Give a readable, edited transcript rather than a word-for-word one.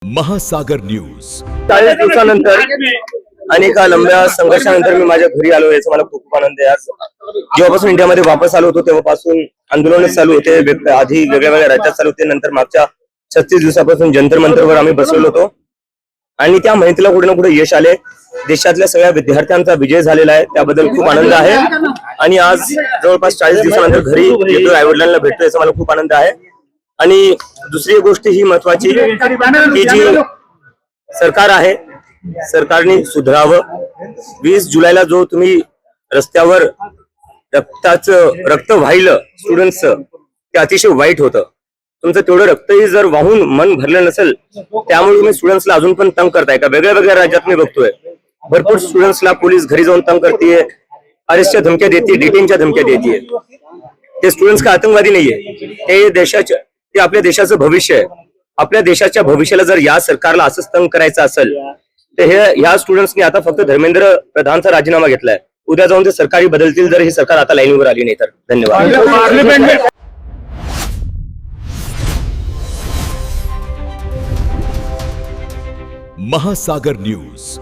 महासागर न्यूज 40 दिवसानंतर आणि एका लंब्या संघर्षानंतर मी माझ्या घरी आलो याचा मला खूप आनंद आहे। आज जेव्हापासून इंडियामध्ये वापस आलो होतो तेव्हापासून आंदोलन चालू होते, आधी वेगळ्या राज्यात चालू होते, नंतर मागच्या 36 दिवसापासून जंतर मंतरवर आम्ही बसलेलो होतो आणि त्या मेहनतीला कुठे ना कुठे यश आले। देशातल्या सगळ्या विद्यार्थ्यांचा विजय झालेला आहे, त्याबद्दल खूप आनंद आहे। आणि आज जवळपास 40 दिवसानंतर घरी येतोय, आई वडिलांना भेटतोय याचा मला खूप आनंद आहे। आणि दुसरी गोष्ट ही महत्वाची की जी सरकार आहे, सरकारने सुधारावं। 20 जुलैला जो तुम्ही रस्त्यावर रक्त वाहिलं स्टुडंट्सचं, ते अतिशय वाईट होतं। तुमचं तेवढं रक्तही जर वाहून मन भरलं नसेल, त्यामुळे तुम्ही स्टुडंट्सला अजून पण तंग करताय का? वेगळ्या राज्यात मी बघतोय भरपूर स्टुडंट्सला पोलीस घरी जाऊन तंग करते, अरेस्टच्या धमक्या देते, डिटेनच्या धमक्या देते। ते स्टुडंट्स का आतंकवादी नाहीये, ते आपल्या देशाचं भविष्य आहे। आपल्या देशाच्या भविष्याला जर या सरकारला असंच तंग करायचं असेल तर ह्या स्टुडंट्सनी आता फक्त धर्मेंद्र प्रधानचा राजीनामा घेतलाय, उद्या जाऊन ते सरकारी बदलतील जर ही सरकार आता लाईनीवर आली नाही तर। धन्यवाद। महासागर न्यूज।